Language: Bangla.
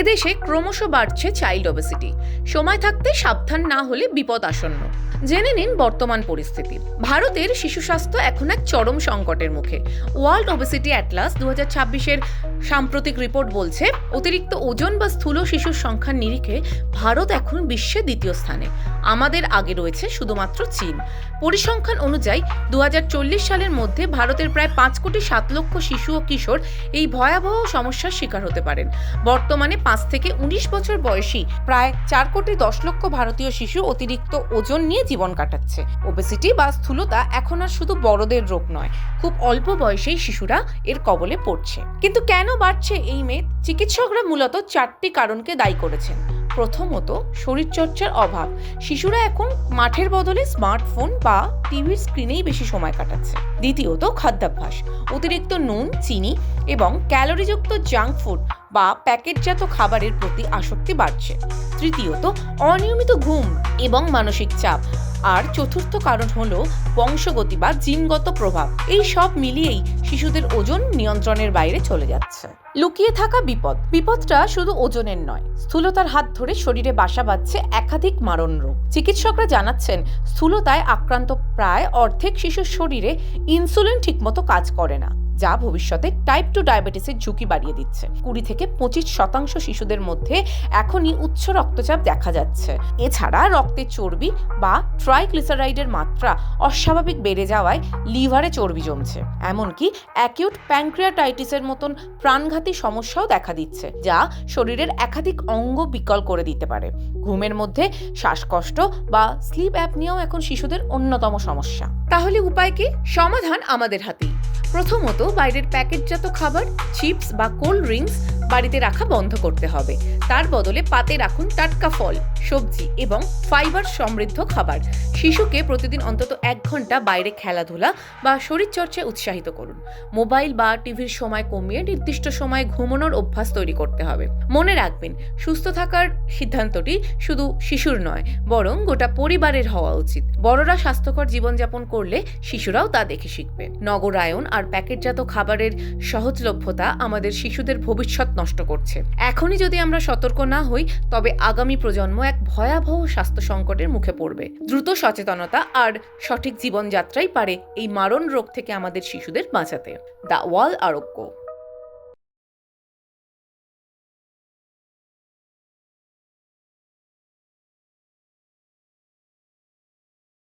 এদেশে ক্রমশ বাড়ছে চাইল্ড ওবেসিটি। সময় থাকতে সাবধান না হলে বিপদ আসন্ন। জেনে নিন বর্তমান পরিস্থিতি। ভারতের শিশু স্বাস্থ্য এখন এক চরম সংকটের মুখে। ওয়ার্ল্ড ওবেসিটি অ্যাটলাস 2026-এর সাম্প্রতিক রিপোর্ট বলছে, অতিরিক্ত ওজন বা স্থূল শিশুর সংখ্যার নিরিখে ভারত এখন বিশ্বে দ্বিতীয় স্থানে। আমাদের আগে রয়েছে শুধুমাত্র চীন। পরিসংখ্যান অনুযায়ী 2040 সালের মধ্যে ভারতের প্রায় 5,07,00,000 শিশু ও কিশোর এই ভয়াবহ সমস্যার শিকার হতে পারেন। বর্তমানে 5 থেকে 19 বছর বয়সী প্রায় 4,10,00,000 ভারতীয় শিশু অতিরিক্ত ওজন নিয়ে জীবন কাটাচ্ছে। ওবেসিটি বা স্থূলতা এখন আর শুধু বড়দের রোগ নয়, খুব অল্প বয়সেই শিশুরা এর কবলে পড়ছে। কিন্তু কেন বাড়ছে এই মেদ? চিকিৎসকরা মূলত 4টি কারণকে দায়ী করেছেন। প্রথমত, শরীরচর্চার অভাব। শিশুরা এখন মাঠের বদলে স্মার্টফোন বা টিভির স্ক্রিনেই বেশি সময় কাটাচ্ছে। দ্বিতীয়ত, খাদ্যাভ্যাস। অতিরিক্ত নুন, চিনি এবং ক্যালোরিযুক্ত জাঙ্ক ফুড বা প্যাকেটজাত খাবারের প্রতি আসক্তি বাড়ছে। তৃতীয়ত, অনিয়মিত ঘুম এবং মানসিক চাপ। আর চতুর্থ কারণ হলো বংশগতি বা জিনগত প্রভাব। এই সব মিলিয়েই শিশুদের ওজন নিয়ন্ত্রণের বাইরে চলে যাচ্ছে। লুকিয়ে থাকা বিপদ। বিপদটা শুধু ওজনের নয়, স্থূলতার হাত ধরে শরীরে বাসা বাঁধছে একাধিক মারণ রোগ। চিকিৎসকরা জানাচ্ছেন, স্থূলতায় আক্রান্ত প্রায় অর্ধেক শিশুর শরীরে ইনসুলিন ঠিকমতো কাজ করে না, যা ভবিষ্যতে টাইপ 2 ডায়াবেটিসের ঝুঁকি বাড়িয়ে দিচ্ছে। 20 থেকে 25% শিশুদের মধ্যে এখনই উচ্চ রক্তচাপ দেখা যাচ্ছে। এছাড়া রক্তে চর্বি বা ট্রাইগ্লিসারাইডের মাত্রা অস্বাভাবিক বেড়ে যাওয়ায় লিভারে চর্বি জমছে। এমনকি অ্যাকিউট প্যানক্রিয়াটাইটিসের মতন প্রাণঘাতী সমস্যাও দেখা দিচ্ছে, যা শরীরের একাধিক অঙ্গ বিকল করে দিতে পারে। ঘুমের মধ্যে শ্বাসকষ্ট বা স্লিপ অ্যাপনিয়াও এখন শিশুদের অন্যতম সমস্যা। তাহলে উপায় কি? সমাধান আমাদের হাতেই। প্রথমত, বাইরের প্যাকেটজাত খাবার, চিপস বা কোল্ড ড্রিঙ্কস বাড়িতে রাখা বন্ধ করতে হবে। তার বদলে পাতে রাখুন টাটকা ফল, সবজি এবং ফাইবার সমৃদ্ধ খাবার। শিশুকে প্রতিদিন অন্তত 1 ঘন্টা বাইরে খেলাধুলা বা শরীরচর্চায় উৎসাহিত করুন। মোবাইল বা টিভির সময় কমিয়ে নির্দিষ্ট সময়ে ঘুমানোর অভ্যাস তৈরি করতে হবে। মনে রাখবেন, সুস্থ থাকার সিদ্ধান্তটি শুধু শিশুর নয়, বরং গোটা পরিবারের হওয়া উচিত। বড়রা স্বাস্থ্যকর জীবনযাপন করলে শিশুরাও তা দেখে শিখবে। নগরায়ন আর প্যাকেটজাত খাবারের সহজলভ্যতা আমাদের শিশুদের ভবিষ্যৎ নষ্ট করছে। এখনই যদি আমরা সতর্ক না হই, তবে আগামী প্রজন্ম এক ভয়াবহ স্বাস্থ্য সংকটের মুখে পড়বে। দ্রুত সচেতনতা আর সঠিক জীবনযাত্রাই পারে এই মারণ রোগ থেকে আমাদের শিশুদের বাঁচাতে। দ্য ওয়াল আরোগ্য।